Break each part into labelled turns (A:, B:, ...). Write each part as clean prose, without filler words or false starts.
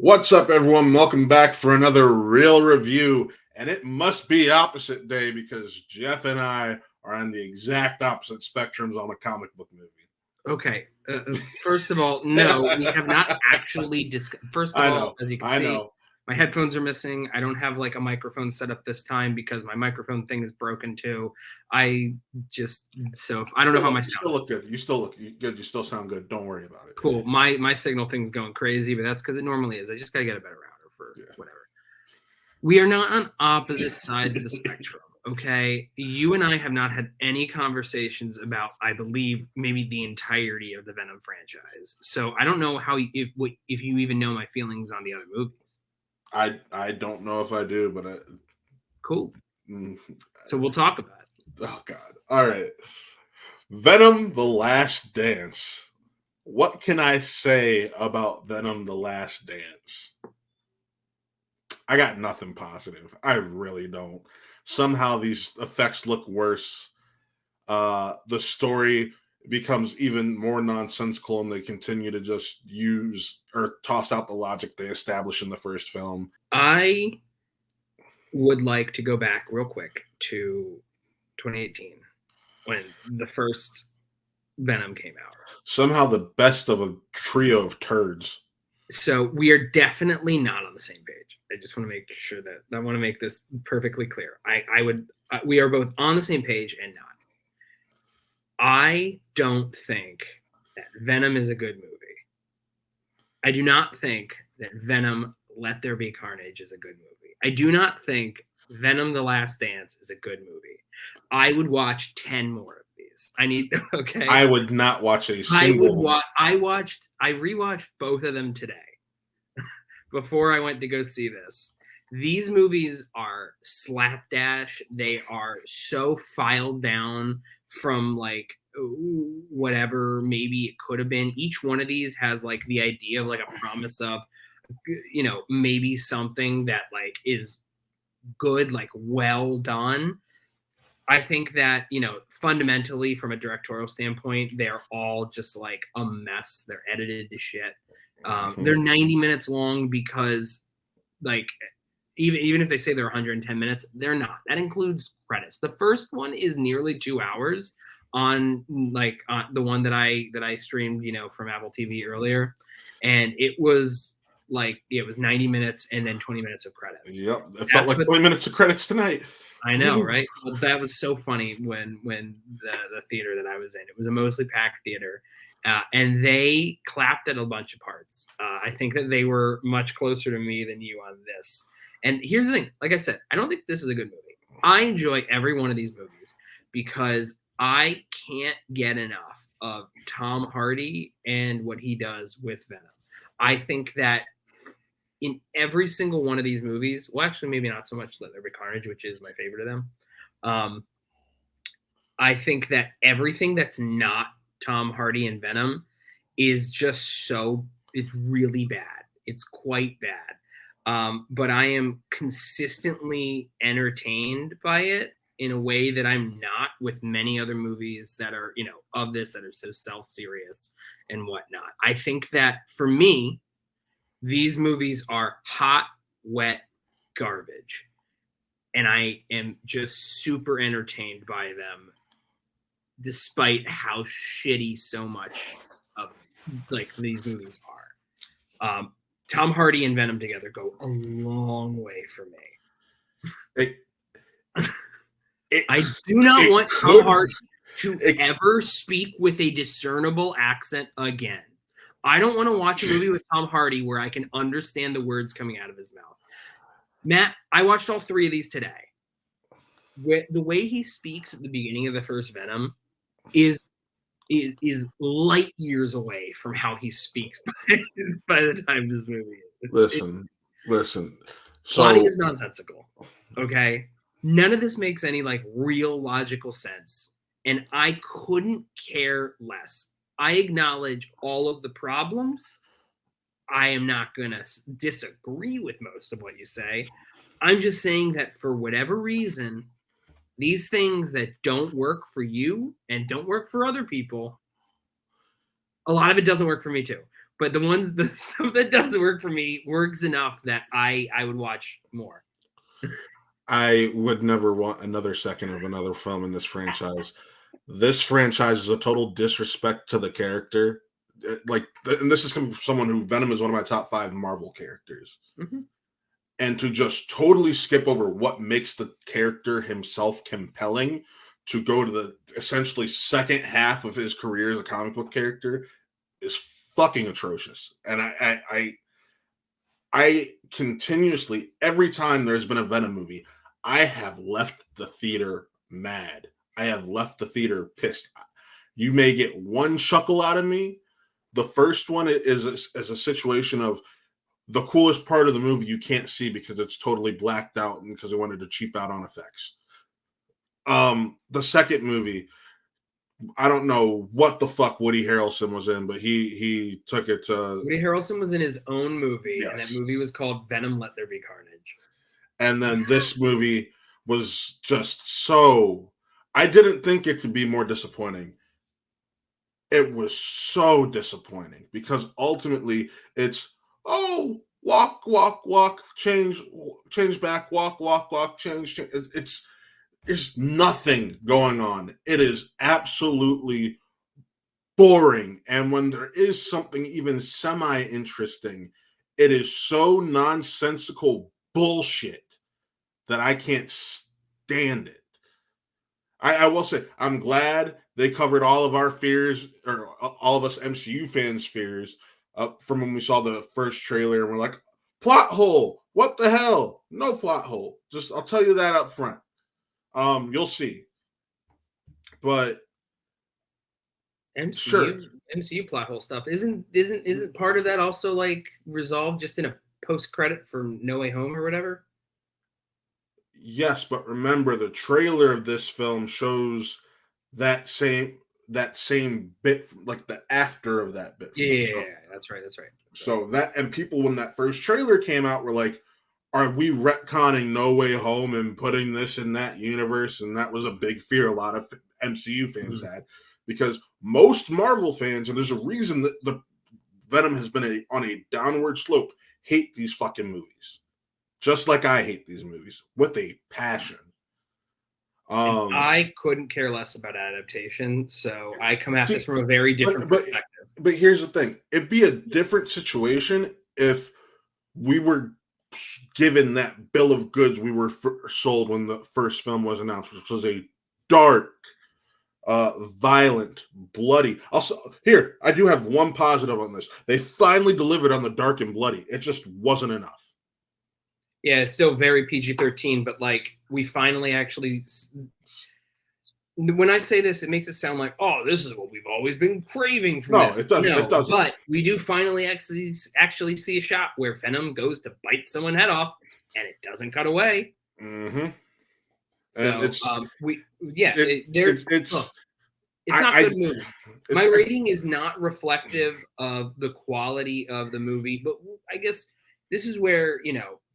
A: What's up, everyone? Welcome back for another real review. And it must be opposite day because Geoff and I are on the exact opposite spectrums on a comic book movie.
B: Okay. First of all, no, we have not actually discussed. First of all, as you can see, my headphones are missing. I don't have like a microphone set up this time because my microphone thing is broken too. I don't know how my sound.
A: You still look good. You still look good. You still sound good. Don't worry about it.
B: Cool. My signal thing's going crazy, but that's because it normally is. I just gotta get a better router for whatever. We are not on opposite sides of the spectrum. Okay, you and I have not had any conversations about, I believe, maybe the entirety of the Venom franchise. So I don't know if you even know my feelings on the other movies.
A: I don't know if I do, but
B: cool. So we'll talk about it.
A: Oh God! All right, Venom: The Last Dance. What can I say about Venom: The Last Dance? I got nothing positive. I really don't. Somehow these effects look worse. The story becomes even more nonsensical, and they continue to just use or toss out the logic they established in the first film.
B: I would like to go back real quick to 2018 when the first Venom came out.
A: Somehow the best of a trio of turds.
B: So we are definitely not on the same page. I just want to make sure that I want to make this perfectly clear. We are both on the same page and not. I don't think that Venom is a good movie. I do not think that Venom: Let There Be Carnage is a good movie. I do not think Venom: The Last Dance is a good movie. I would watch 10 more of these. Okay.
A: I would not watch a single one.
B: I rewatched both of them today before I went to go see this. These movies are slapdash. They are so filed down from like whatever maybe it could have been. Each one of these has like the idea of like a promise of, maybe something that like is good, like well done. I think that, fundamentally from a directorial standpoint, they're all just like a mess. They're edited to shit. They're 90 minutes long because like, even if they say they're 110 minutes, they're not. That includes credits. The first one is nearly 2 hours on the one that I streamed, from Apple TV earlier. And it was like, it was 90 minutes and then 20 minutes of credits.
A: Yep. It felt like 20 minutes of credits tonight.
B: I know, right? Well, that was so funny when the theater that I was in, it was a mostly packed theater. And they clapped at a bunch of parts. I think that they were much closer to me than you on this. And here's the thing. Like I said, I don't think this is a good movie. I enjoy every one of these movies because I can't get enough of Tom Hardy and what he does with Venom. I think that in every single one of these movies, well, actually, maybe not so much Let There Be Carnage, which is my favorite of them. I think that everything that's not Tom Hardy and Venom is just it's really bad. It's quite bad. But I am consistently entertained by it in a way that I'm not with many other movies that are, of this, that are so self-serious and whatnot. I think that for me, these movies are hot, wet garbage. And I am just super entertained by them, despite how shitty so much of like these movies are. Tom Hardy and Venom together go a long way for me. I do not want Tom Hardy to ever speak with a discernible accent again. I don't want to watch a movie with Tom Hardy where I can understand the words coming out of his mouth. Matt, I watched all 3 of these today. The way he speaks at the beginning of the first Venom is light years away from how he speaks by the time this movie is.
A: Listen.
B: Plotting is nonsensical. Okay? None of this makes any like real logical sense. And I couldn't care less. I acknowledge all of the problems. I am not going to disagree with most of what you say. I'm just saying that for whatever reason, these things that don't work for you and don't work for other people, a lot of it doesn't work for me too. But the stuff that does work for me works enough that I would watch more.
A: I would never want another second of another film in this franchise. This franchise is a total disrespect to the character. And this is coming from someone who Venom is one of my top 5 Marvel characters.
B: Mm-hmm.
A: And to just totally skip over what makes the character himself compelling to go to the essentially second half of his career as a comic book character is fucking atrocious. And I continuously, every time there's been a Venom movie, I have left the theater mad. I have left the theater pissed. You may get one chuckle out of me. The first one is a situation of the coolest part of the movie you can't see because it's totally blacked out and because they wanted to cheap out on effects. The second movie, I don't know what the fuck Woody Harrelson was in, but he took it to...
B: Woody Harrelson was in his own movie,
A: Yes.
B: And that movie was called Venom, Let There Be Carnage.
A: And then this movie was just so... I didn't think it could be more disappointing. It was so disappointing because ultimately it's, oh, walk, walk, walk, change back, walk, walk, walk, change. There's nothing going on. It is absolutely boring. And when there is something even semi-interesting, it is so nonsensical bullshit that I can't stand it. I will say, I'm glad they covered all of our fears, or all of us MCU fans' fears, from when we saw the first trailer, and we're like, plot hole, what the hell? No plot hole. Just, I'll tell you that up front. You'll see. But
B: MCU plot hole stuff isn't part of that also like resolved just in a post credit for No Way Home or whatever?
A: Yes, but remember the trailer of this film shows that same bit, like the after of that bit.
B: Yeah, that's right.
A: So that, and people when that first trailer came out were like, are we retconning No Way Home and putting this in that universe? And that was a big fear a lot of MCU fans had, because most Marvel fans, and there's a reason that the Venom has been on a downward slope, hate these fucking movies. Just like I hate these movies with a passion.
B: I couldn't care less about adaptation, so I come at this from a very different perspective.
A: But here's the thing. It'd be a different situation if we were given that bill of goods we were sold when the first film was announced, which was a dark, violent, bloody. Also, here, I do have one positive on this. They finally delivered on the dark and bloody. It just wasn't enough.
B: Yeah, it's still very PG-13, but like we finally actually. When I say this, it makes it sound like, oh, this is what we've always been craving from this.
A: It doesn't. It doesn't.
B: But we do finally actually see a shot where Venom goes to bite someone head off, and it doesn't cut away.
A: Mm-hmm.
B: So
A: and it's
B: not a good movie. My rating is not reflective of the quality of the movie, but I guess this is where,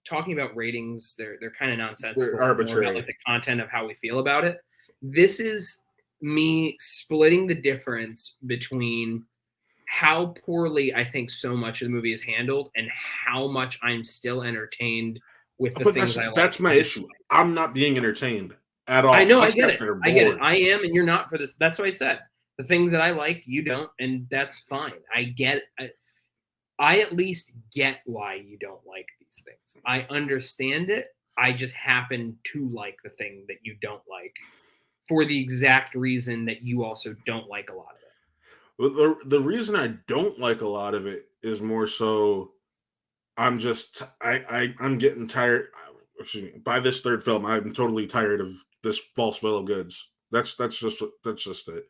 B: talking about ratings, they're kind of nonsensical.
A: They're arbitrary.
B: About like the content of how we feel about it. This is me splitting the difference between how poorly I think so much of the movie is handled and how much I'm still entertained with the things I like.
A: That's my issue. I'm not being entertained at all.
B: I know. I get it. I am, and you're not for this. That's what I said. The things that I like, you don't, and that's fine. I get it. I at least get why you don't like these things. I understand it. I just happen to like the thing that you don't like for the exact reason that you also don't like a lot of it.
A: Well, the reason I don't like a lot of it is more so I'm getting tired. By this third film, I'm totally tired of this false bill of goods. That's just it.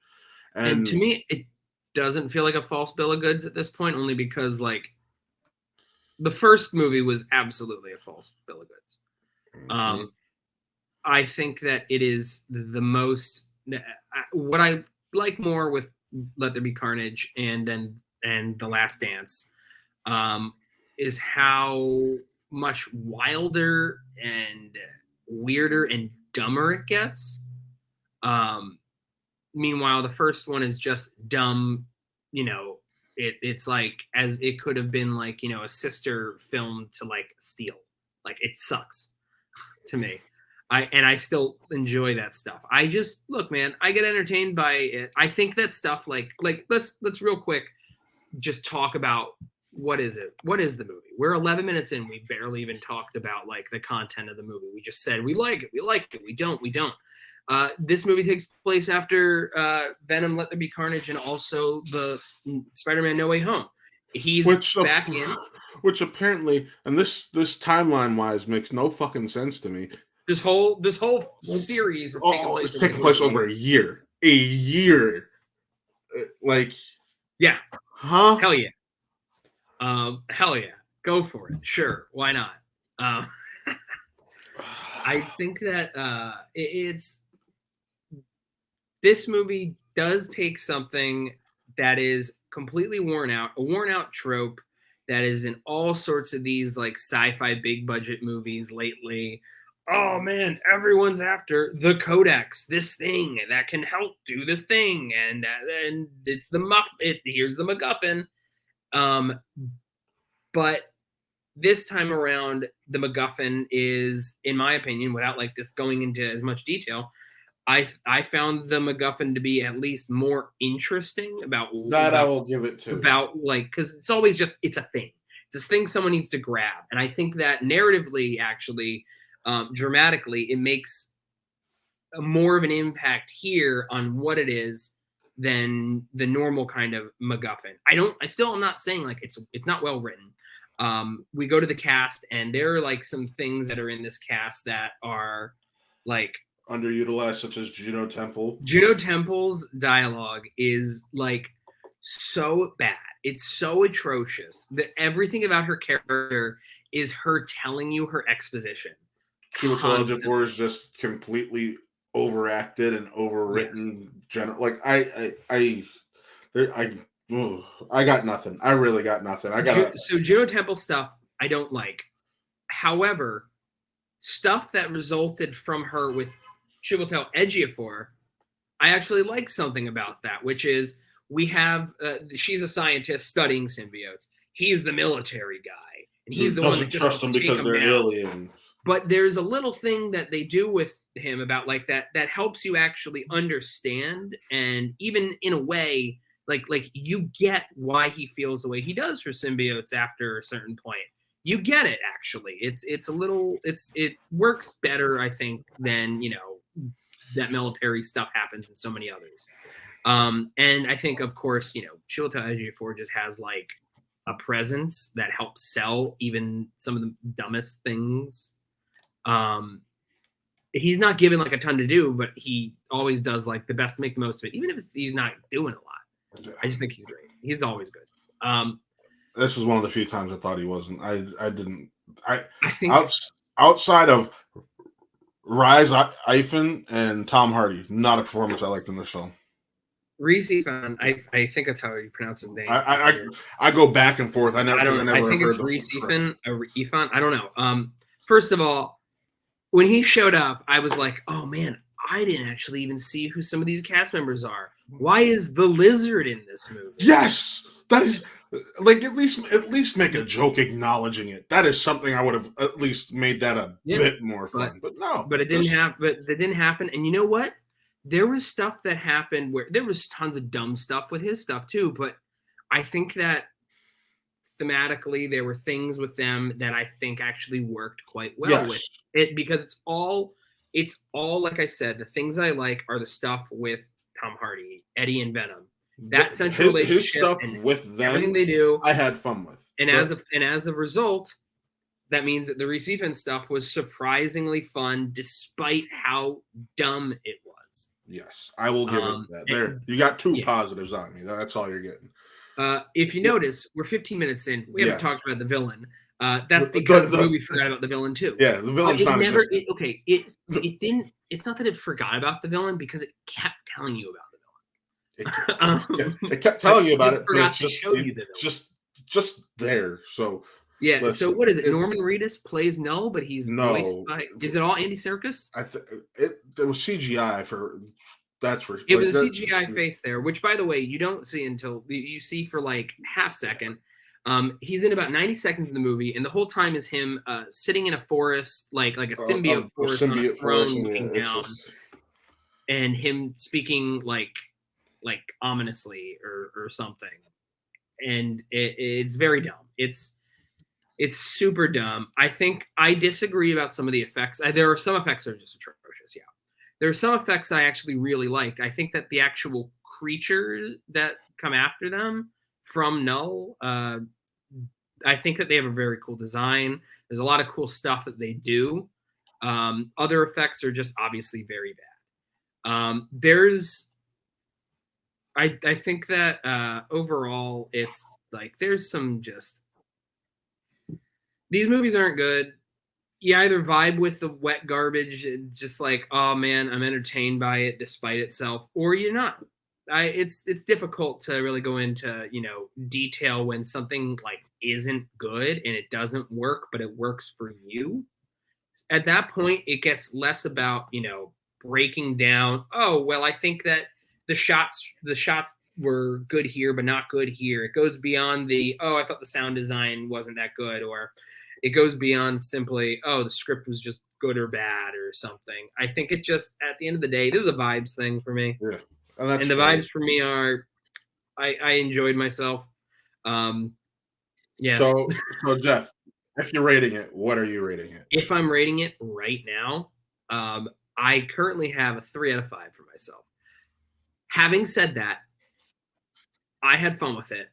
B: And to me, it doesn't feel like a false bill of goods at this point, only because like the first movie was absolutely a false bill of goods. Mm-hmm. I think that it is the most, what I like more with Let There Be Carnage and The Last Dance is how much wilder and weirder and dumber it gets. Meanwhile, the first one is just dumb, It's like as it could have been like, you know, a sister film to like Steel. Like it sucks to me. I still enjoy that stuff. I just look, man, I get entertained by it. I think that stuff like let's real quick just talk about what is it? What is the movie? We're 11 minutes in. We barely even talked about like the content of the movie. We just said we like it, we like it, we don't. This movie takes place after Venom Let There Be Carnage and also the Spider-Man No Way Home. He's back in.
A: Which apparently, and this timeline wise makes no fucking sense to me.
B: This whole series is
A: taking place over a year. A year. Like,
B: yeah.
A: Huh?
B: Hell yeah. Hell yeah. Go for it. Sure. Why not? I think that this movie does take something that is completely worn out, a worn out trope that is in all sorts of these like sci-fi big budget movies lately. Oh man, everyone's after the codex, this thing that can help do this thing, and it's here's the MacGuffin. But this time around, the MacGuffin is, in my opinion, without like this going into as much detail, I found the MacGuffin to be at least more interesting about
A: that. I will give it to
B: about like because it's always just it's a thing. It's this thing someone needs to grab, and I think that narratively, actually, dramatically, it makes more of an impact here on what it is than the normal kind of MacGuffin. I still am not saying like it's not well written. We go to the cast, and there are like some things that are in this cast that are like
A: underutilized, such as Juno Temple.
B: Juno Temple's dialogue is like so bad. It's so atrocious that everything about her character is her telling you her exposition.
A: Chiwetel Ejiofor is just completely overacted and overwritten. Yes. Like I got nothing. I really got nothing.
B: So Juno Temple stuff I don't like. However, stuff that resulted from her with Chiwetel Ejiofor, I actually like something about that, which is we have she's a scientist studying symbiotes. He's the military guy, and he's the one that
A: trust them because they're aliens.
B: But there's a little thing that they do with him about like that helps you actually understand, and even in a way, like you get why he feels the way he does for symbiotes after a certain point. You get it, actually. It works better, I think, than, you know, that military stuff happens in so many others. And I think, of course, you know, Chiwetel Ejiofor just has like a presence that helps sell even some of the dumbest things. He's not given like a ton to do, but he always does like the best, make the most of it, even if he's not doing a lot. I just think he's great. He's always good.
A: This was one of the few times I thought he wasn't. I think outside of Rise Ifan and Tom Hardy, not a performance I liked in this film.
B: Reese Ifan, I think that's how you pronounce his name.
A: I go back and forth. I
B: think it's Reese Ifan or Ifan. I don't know. First of all, when he showed up, I was like, oh man, I didn't actually even see who some of these cast members are. Why is the Lizard in this movie?
A: Yes, that is like at least make a joke acknowledging it. That is something I would have at least made that a bit more fun. But no,
B: but it didn't happen. But that didn't happen. And you know what? There was stuff that happened where there was tons of dumb stuff with his stuff too. But I think that thematically there were things with them that I think actually worked quite well with it, because it's all like I said, the things I like are the stuff with Tom Hardy, Eddie, and Venom. That central relationship,
A: his stuff with them,
B: everything they do,
A: I had fun with.
B: And as a result, that means that the Reese Ifan stuff was surprisingly fun, despite how dumb it was.
A: Yes, I will give it that. There, you got two positives on me. That's all you're getting.
B: If you notice, we're 15 minutes in. We haven't talked about the villain. That's because the movie forgot about the villain too.
A: Yeah, the villain's not existent.
B: It didn't. It's not that it forgot about the villain, because it kept telling you about the villain.
A: It kept telling you about it, but
B: it's
A: just there. So
B: yeah. So what is it? Norman Reedus plays Null, but he's voiced by. Is it all Andy Serkis?
A: There was CGI for That's for
B: It
A: like
B: was a
A: that.
B: CGI face there, which, by the way, you don't see until you see for like half second. He's in about 90 seconds of the movie, and the whole time is him sitting in a forest, like a symbiote
A: Of
B: forest on a
A: symbiote force,
B: throne
A: and
B: looking
A: it's
B: down,
A: just
B: and him speaking like ominously or something. And it's very dumb. It's super dumb. I think I disagree about some of the effects. There are some effects that are just atrocious. Yeah, there are some effects I actually really like. I think that the actual creatures that come after them from Null, I think that they have a very cool design. There's a lot of cool stuff that they do. Other effects are just obviously very bad. I think that overall, it's like there's some just these movies aren't good. You either vibe with the wet garbage, and just like, oh man, I'm entertained by it despite itself, or you're not. It's difficult to really go into detail when something like isn't good and it doesn't work, but it works for you. At that point, it gets less about breaking down. Oh well, I think that the shots were good here, but not good here. It goes beyond the I thought the sound design wasn't that good, or it goes beyond simply the script was just good or bad or something. I think it just at the end of the day, this is a vibes thing for me,
A: yeah, and that's
B: and the
A: fair.
B: vibes for me are I enjoyed myself. Yeah.
A: So Jeff, if you're rating it, what are you rating it?
B: If I'm rating it right now, I currently have a 3 out of 5 for myself. Having said that, I had fun with it.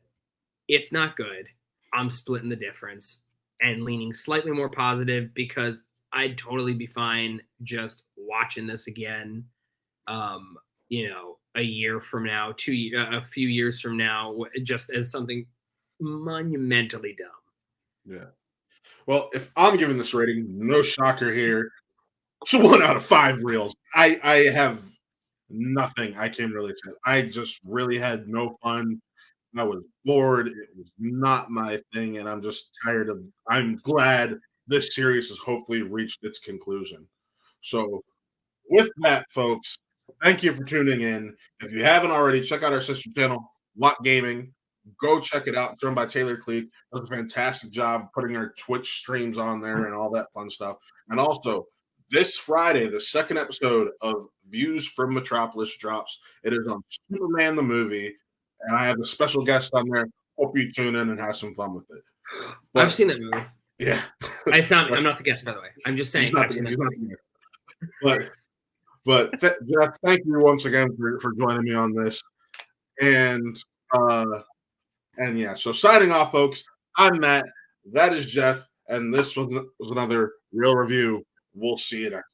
B: It's not good. I'm splitting the difference and leaning slightly more positive because I'd totally be fine just watching this again. A year from now, a few years from now, just as something monumentally dumb.
A: Yeah. Well, if I'm giving this rating, no shocker here. It's a 1 out of 5 reels. I have nothing I can really say. I just really had no fun. I was bored. It was not my thing, and I'm just tired of. I'm glad this series has hopefully reached its conclusion. So, with that, folks, thank you for tuning in. If you haven't already, check out our sister channel, Lot Gaming. Go check it out. It's run by Taylor Cleek. Does a fantastic job putting our Twitch streams on there and all that fun stuff. And also, this Friday, the second episode of Views from Metropolis drops. It is on Superman the movie, and I have a special guest on there. Hope you tune in and have some fun with it. But,
B: I've seen that movie.
A: Yeah.
B: It's not me. I'm not the guest, by the way. I'm just saying. I've seen that movie.
A: Jeff, thank you once again for joining me on this. And yeah, so signing off, folks. I'm Matt. That is Jeff, and this was another real review. We'll see you next.